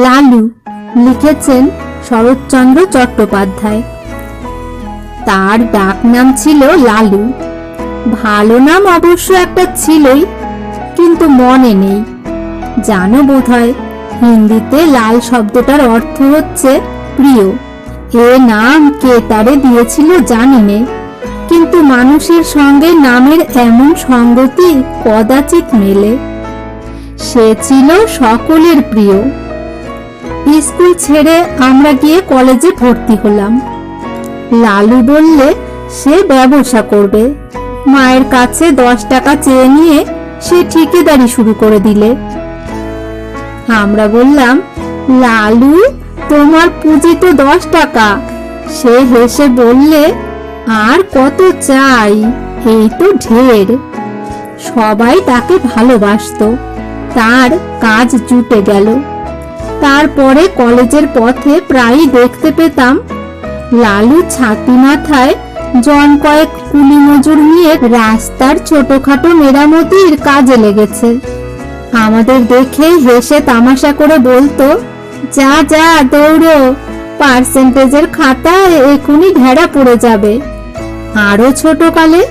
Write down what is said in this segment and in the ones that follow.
লালু লিখেছেন শরৎচন্দ্র চট্টোপাধ্যায়। তার ডাক নাম ছিল লালু। ভালো নাম অবশ্য একটা ছিলই, কিন্তু মনে নেই। জানো বোধহয় হিন্দিতে লাল শব্দটার অর্থ হচ্ছে প্রিয়। এ নাম কে তারে দিয়েছিল জানি নে, কিন্তু মানুষের সঙ্গে নামের এমন সঙ্গতি কদাচিৎ মেলে। সে ছিল সকলের প্রিয়। স্কুল ছেড়ে আমরা গিয়ে কলেজে ভর্তি হলাম। লালু বললে সে ব্যবসা করবে। মায়ের কাছে 10 টাকা চেয়ে নিয়ে সে ঠিকাদারি শুরু করে দিলে। আমরা বললাম, লালু তোমার পুঁজি তো 10 টাকা। সে হেসে বললে, আর কত চাই, এই তো ঢের। সবাই তাকে ভালোবাসতো। তার কাজ জুটে গেল। তারপরে কলেজের পথে প্রায়ই দেখতে পেতাম লালু ছাতি মাথায় জন কয়েক কুলি মজুর নিয়ে রাস্তার ছোটখাটো মেরামতির কাজে লেগেছে। আমাদের দেখে হেসে তামাশা করে বলতো, যা যা দৌড়ো, পার্সেন্টেজের খাতায় এখনই ঢেড়া পড়ে যাবে। আরো ছোটকালে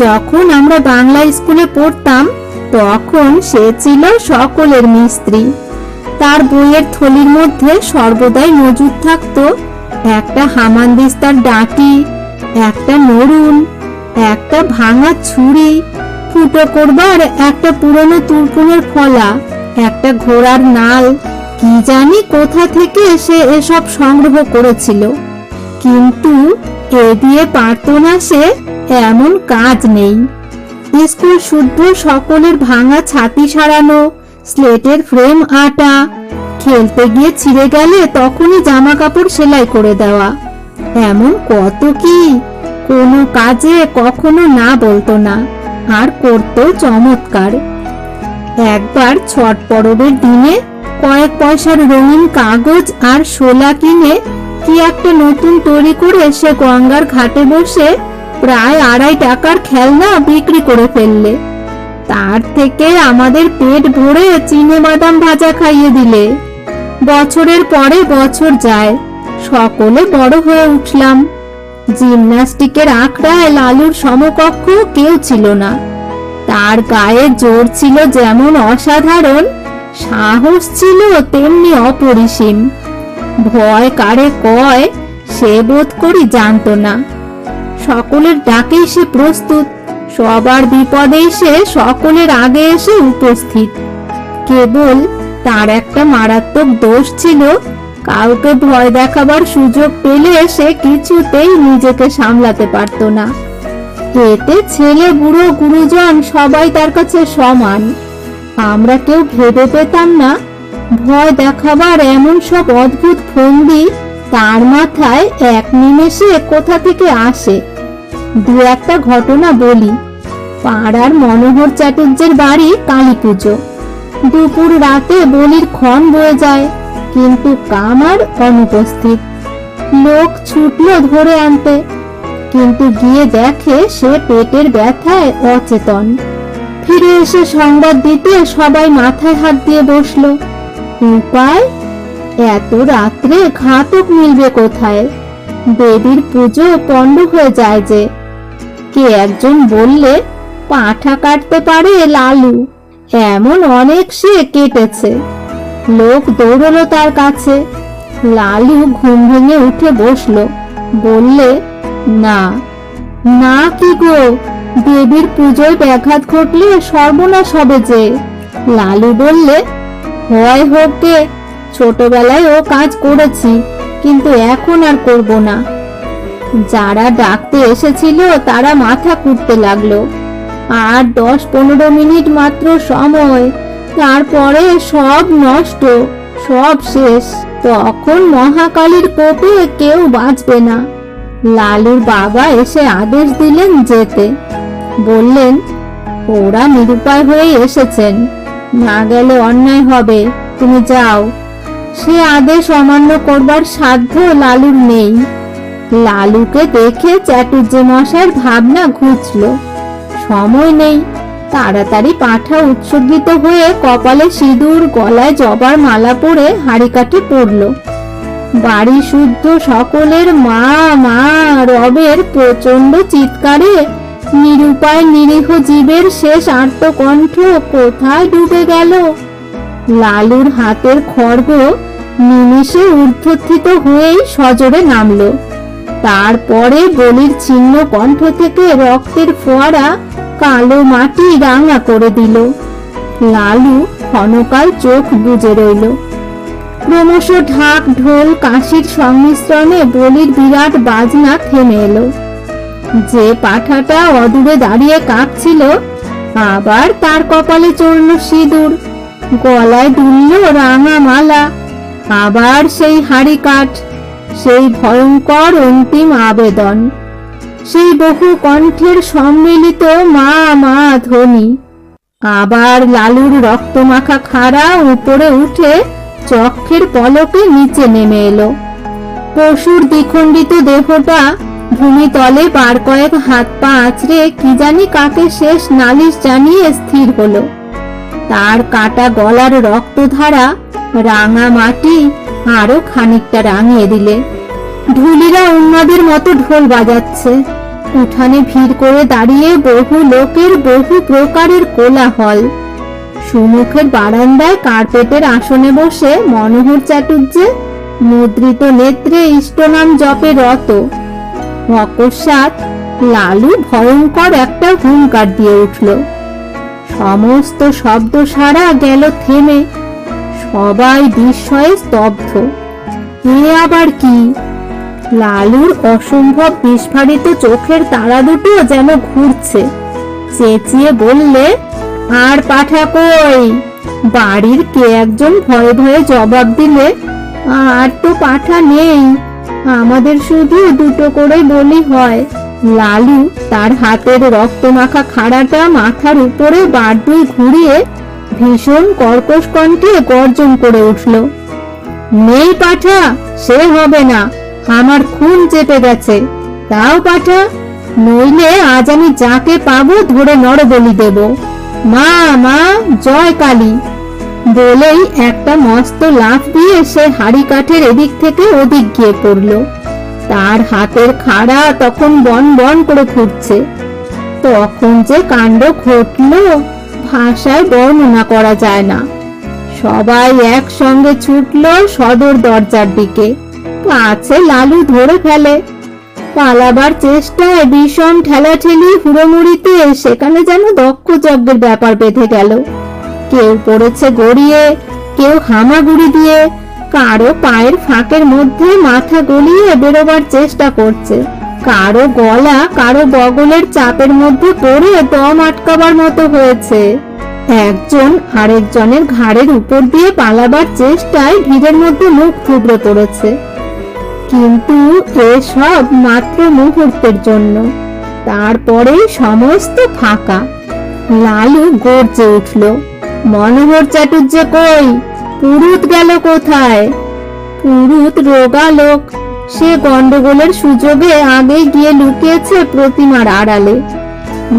যখন আমরা বাংলা স্কুলে পড়তাম, তখন সে ছিল সকলের মিস্ত্রি। তার বইয়ের থলির মধ্যে সর্বদাই মজুদ থাকতো একটা হামানদিস্তার ডাঁটি, একটা নরুন, একটা ভাঙা ছুরি, ফুটো করবার একটা পুরনো তুরপুনের ফলা, একটা ঘোড়ার নাল। কি জানি কোথা থেকে সে এসব সংগ্রহ করেছিল, কিন্তু এ দিয়ে পারত না সে, এমন কাজ নেই। স্কুল শুদ্ধ সকলের ভাঙা ছাতি সারানো, স্লেটের ফ্রেম আটা, খেলতে গিয়ে ছিঁড়ে গেলে তখনই জামা কাপড় সেলাই করে দেওয়া, এমন কত কি। কোনো কাজে কখনো না বলতো না, আর করতো চমৎকার। একবার ছট পরবের দিনে কয়েক পয়সার রঙিন কাগজ আর শোলা কিনে কি একটা নতুন তৈরি করে সে গঙ্গার ঘাটে বসে প্রায় 2.5 টাকার খেলনা বিক্রি করে ফেললে। তার থেকে আমাদের পেট ভরে চিনে বাদাম ভাজা খাইয়ে দিলে। বছরের পরে বছর যায়, সকলে বড় হয়ে উঠলাম। জিমন্যাস্টিকের আখড়ায় লালুর সমকক্ষ কেউ ছিল না। তার গায়ে জোর ছিল যেমন অসাধারণ, সাহস ছিল তেমনি অপরিসীম। ভয় কারে কয় সে বোধ করি জানতো না। সকলের ডাকেই সে প্রস্তুত, সবার বিপদেই সে সকলের আগে এসে উপস্থিত। কেবল তার একটা মারাত্মক দোষ ছিল, কাউকে ভয় দেখাবার সুযোগ পেলে সে কিছুতেই নিজেকে সামলাতে পারত না। এতে ছেলে বুড়ো গুরুজন সবাই তার কাছে সমান। আমরা কেউ ভেবে পেতাম না ভয় দেখাবার এমন সব অদ্ভুত ফন্দি তার মাথায় এক নিমেষে কোথা থেকে আসে। দু একটা ঘটনা বলি। পাড়ার মনোহর চাটুর্যের বাড়ি কালী পুজো। দুপুর রাতে বলির ক্ষণ বয়ে যায়, কিন্তু কামার অনুপস্থিত। লোক ছুটলো ধরে আনতে, কিন্তু গিয়ে দেখে সে পেটের ব্যথায় অচেতন। ফিরে এসে সংবাদ দিতে সবাই মাথায় হাত দিয়ে বসলো। উপায়? এত রাত্রে ঘাতক মিলবে কোথায়? দেবীর পুজো পণ্ড হয়ে যায় যে। কে একজন বললে, পাঁঠা কাটতে পারে লালু, এমন অনেক সে কেটেছে। লোক দৌড়লো তার কাছে। লালু ঘুম ভেঙে উঠে বসলো, বললে, না না, কি গো, দেবীর পুজোয় ব্যাঘাত ঘটলে সর্বনাশ হবে যে। লালু বললে, হয় হোক গে, ছোটবেলায় ও কাজ করেছি, কিন্তু এখন আর করব না। যারা ডাকতে এসেছিল তারা মাথা কুটতে লাগলো। আর 10-15 মিনিট মাত্র সময়, তারপরে সব নষ্ট, সব শেষ। তখন মহাকালীর কোপে কেউ বাঁচবে না। লালুর বাবা এসে আদেশ দিলেন যেতে। বললেন, ওরা নিরুপায় হয়ে এসেছেন, না গেলে অন্যায় হবে, তুমি যাও। সে আদেশ অমান্য করবার সাধ্য লালুর নেই। লালুকে দেখে চাটুর্যে মশাইয়ের ভাবনা ঘুচল। সময় নেই, তাড়াতাড়ি পাঁঠা উৎসর্গিত হয়ে কপালে সিঁদুর, গলায় জবার মালা পরে হাঁড়ি কাঠে পড়ল। বাড়ি শুদ্ধ সকলের মা মা রবের প্রচন্ড চিৎকারে নিরুপায় নিরীহ জীবের শেষ আর্তকণ্ঠ কোথায় ডুবে গেল। লালুর হাতের খড়গ নিমেষে ঊর্ধ্বথিত হয়েই সজোরে নামল। তারপরে বলির ছিন্ন কণ্ঠ থেকে রক্তের ফোয়ারা কালো মাটি রাঙা করে দিল। লালু ক্ষণকাল চোখ বুজে রইল। ক্রমশ ঢাক, ঢোল, কাশির সংমিশ্রণে বলির বিরাট বাজনা থেমে এলো। যে পাঁঠাটা অদূরে দাঁড়িয়ে কাঁপছিল, আবার তার কপালে চড়ল সিঁদুর, গলায় দুলল রাঙা মালা। আবার সেই হাঁড়ি কাঠ, সেই ভয়ঙ্কর অন্তিম আবেদন, সেই বহু কণ্ঠের সম্মিলিত মা মা ধ্বনি। আবার লালুর রক্তমাখা খাড়া উপরে উঠে চক্ষের পলকে নিচে নেমে এলো। পশুর দ্বিখণ্ডিত দেহটা ভূমিতলে বার কয়েক হাত পা আঁচড়ে কি জানি কাকে শেষ নালিশ জানিয়ে স্থির হলো। তার কাটা গলার রক্তধারা রাঙা মাটি আরো খানিকটা রাঙিয়ে দিলে। ঢুলিরা উন্মাদের মতো ঢোল বাজাচ্ছে। উঠানে ভিড় করে দাঁড়িয়ে বহু লোকের বহু প্রকারের কোলাহল। সুমুখের বারান্দায় কার্পেটের আসনে বসে মনোহর চাটুর্যে মুদ্রিত নেত্রে ইষ্টনাম জপে রত। অকস্মাৎ লালু ভয়ঙ্কর একটা হুঙ্কার দিয়ে উঠল। সমস্ত শব্দ সারা গেল থেমে। সবাই বিস্ময়ে স্তব্ধ। এ আবার কি? লালুর অসম্ভব বিস্ফারিত চোখের তারা দুটো যেন ঘুরছে। চেঁচিয়ে বললে, আর পাঠা কই? বাড়ির কে একজন ভয়ে ভয়ে জবাব দিলে, আর তো পাঠা নেই, আমাদের শুধু দুটো করে বলি হয়। লালু তার হাতের রক্তমাখা খাড়াটা মাথার উপরে বারদুই ঘুরিয়ে ভীষণ কর্কশ কণ্ঠে গর্জন করে উঠল, নেই পাঠা, সে হবে না, আমার খুন চেপে গেছে। তাও পাঠা, নইলে আজ আমি যাকে পাবো ধরে নরবলি দেব। মা মা, জয় কালী বলেই একটা মস্ত লাফ দিয়ে সে হাঁড়ি কাঠের এদিক থেকে ওদিক গিয়ে পড়ল। তার হাতের খাড়া তখন বন বন করে ঘুরছে। তখন যে কাণ্ড ঘটল ভাষায় বর্ণনা করা যায় না। সবাই একসঙ্গে ছুটল সদর দরজার দিকে। কাছে লালু ধরে ফেলে। পালাবার চেষ্টায় বিষম ঠেলাঠেলি হুড়োমুড়িতে সেখানে যেন দক্ষ যজ্ঞের ব্যাপার বেঁধে গেল। কেউ পড়েছে গড়িয়ে, কেউ হামাগুড়ি দিয়ে, কারো পায়ের ফাঁকের মধ্যে মাথা গলিয়ে বেরোবার চেষ্টা করছে, কারো গলা কারো বগলের চাপের মধ্যে পড়ে দম আটকাবার মতো হয়েছে। একজন আরেকজনের ঘাড়ের উপর দিয়ে পালাবার চেষ্টায় ভিড়ের মধ্যে মুখ থুবড়ে পড়েছে। কিন্তু এসব মাত্র মুহূর্তের জন্য। তারপরে সমস্ত ফাঁকা। লালু গর্জে উঠল, মনোহর চাটুর্যে কই? পুরুত গেল কোথায়? পুরুত রোগা লোক, সে গন্ডগোলের সুযোগে আগে গিয়ে লুকিয়েছে প্রতিমার আড়ালে।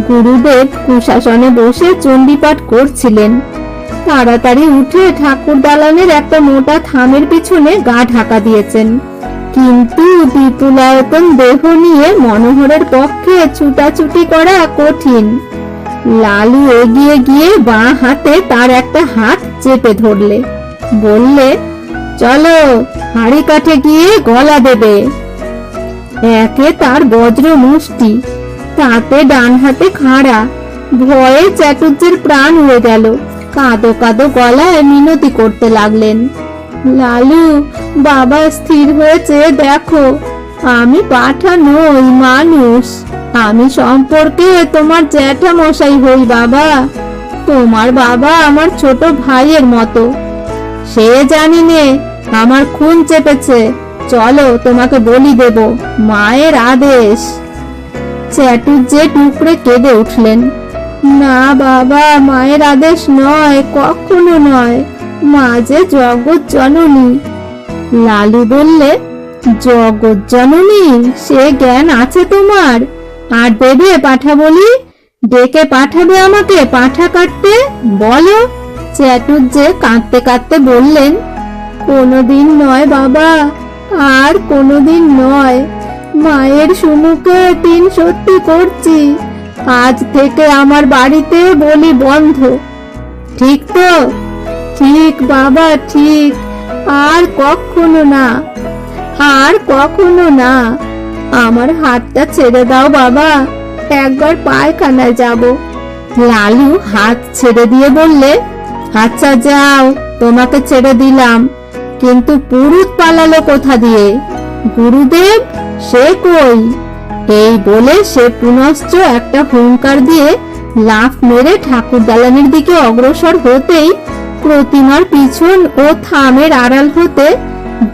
গুরুদেব কুশাসনে বসে চণ্ডীপাঠ করছিলেন। তাড়াতাড়ি উঠে ঠাকুর দালানের একটা মোটা থামের পিছনে গা ঢাকা দিয়েছেন। কিন্তু বিপুলায়তন দেহ নিয়ে মনোহরের পক্ষে ছুটাছুটি করা কঠিন। লালু এগিয়ে গিয়ে বাঁ হাতে তার একটা হাত চেপে ধরলে, বললে, চলো, হাঁড়ি কাঠে গিয়ে গলা দেবে। একে তার বজ্র মুষ্টি, তাতে ডান হাতে খাড়া। ভয়ে চাটুর্যের প্রাণ উড়ে গেল। কাঁদো কাঁদো গলায় মিনতি করতে লাগলেন, লালু, বাবা স্থির হয়েছে দেখো, আমি পাঠা নই, মানুষ। আমি সম্পর্কে তোমার জ্যাঠা মশাই হই বাবা। তোমার বাবা আমার ছোট ভাইয়ের মতো। সে জানি নে, আমার খুন চেপেছে। চলো, তোমাকে বলি দেব, মায়ের আদেশ। চাটুর্যে টুকরে কেঁদে উঠলেন, না বাবা, মায়ের আদেশ নয়, কখনো নয়, মা যে জগৎ জননী। লালু বললে, জগৎ জননী, সে জ্ঞান আছে তোমার? আর দেবে পাঠা বলি? ডেকে পাঠাবে আমাকে পাঁঠা কাটতে, বলো। চ্যাটুজ্জে কাঁদতে কাঁদতে বললেন, কোনোদিন নয় বাবা, আর কোনোদিন নয়। মায়ের সুমুখে তিন সত্যি করছি, আজ থেকে আমার বাড়িতে বলি বন্ধ। ঠিক তো? ঠিক বাবা, ঠিক। আর কখনো না, আর কখনো না। আমার হাতটা ছেড়ে দাও বাবা, একবার পায়খানায় যাব। লালু হাত ছেড়ে দিয়ে বললে, আচ্ছা যাও, তোমাকে ছেড়ে দিলাম, কিন্তু পুরুত পালালো কোথা দিয়ে? গুরুদেব সে কই? এই বলে সে পুনশ্চ একটা হুঙ্কার দিয়ে লাফ মেরে ঠাকুর দালানের দিকে অগ্রসর হতেই প্রতিমার পিছন ও থামের আড়াল হতে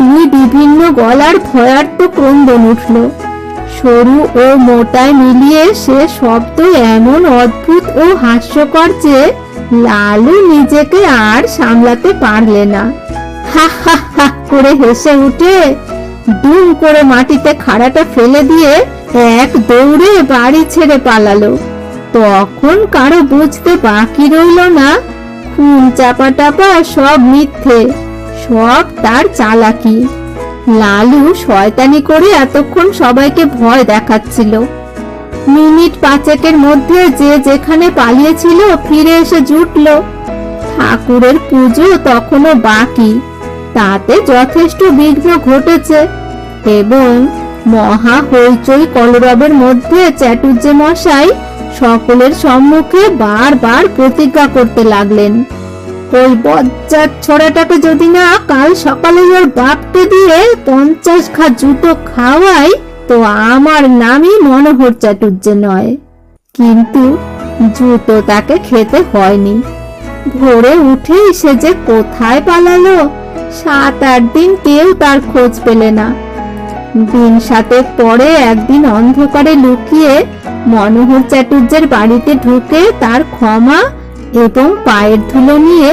দুই বিভিন্ন গলার ভয়ার্ত ক্রন্দন উঠল। সরু ও মোটায় মিলিয়ে সে শব্দ এমন অদ্ভুত ও হাস্যকর যে লালু নিজেকে আর সামলাতে পারলে না। হা হা হা করে হেসে উঠে দুম করে মাটিতে খাড়াটা ফেলে দিয়ে এক দৌড়ে বাড়ি ছেড়ে পালালো। তখন কারো বুঝতে বাকি রইল না খুন চাপা টাপা সব মিথ্যে, সব তার চালাকি। লালু শয়তানি করে এতক্ষণ সবাইকে ভয় দেখাচ্ছিল। মিনিট পাঁচেকের মধ্যে যে যেখানে পালিয়েছিল ফিরে এসে জুটল। ঠাকুরের পুজো তখনও বাকি, তাতে যথেষ্ট বিঘ্ন ঘটেছে এবং মহা হইচই কলরবের মধ্যে চ্যাটুজ্জে মশাই সকলের সম্মুখে বারবার প্রতিজ্ঞা করতে লাগলেন, ওই বজ্জাত ছড়াটাকে যদি না কাল সকালে ওর বাপকে দিয়ে 50 ঘা জুতো খাওয়াই তো আমার নামই মনোহর চ্যাটুজ্জে নয়। কিন্তু জুতো তাকে খেতে হয়নি। ভোরে উঠেই সে যে কোথায় পালালো, 7-8 দিন কেউ তার খোঁজ পেলে না। দিন 7 পরে একদিন অন্ধকারে লুকিয়ে মনোহর চ্যাটুর্যের বাড়িতে ঢুকে তার ক্ষমা এবং পায়ের ধুলো নিয়ে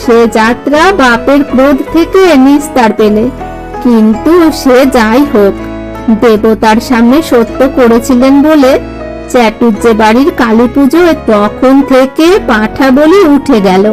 সে যাত্রা বাপের ক্রোধ থেকে নিস্তার পেলে। কিন্তু সে যাই হোক, দেবতার সামনে সত্য করেছিলেন বলে চ্যাটুর্যে বাড়ির কালী পুজোয় তখন থেকে পাঁঠা বলি উঠে গেল।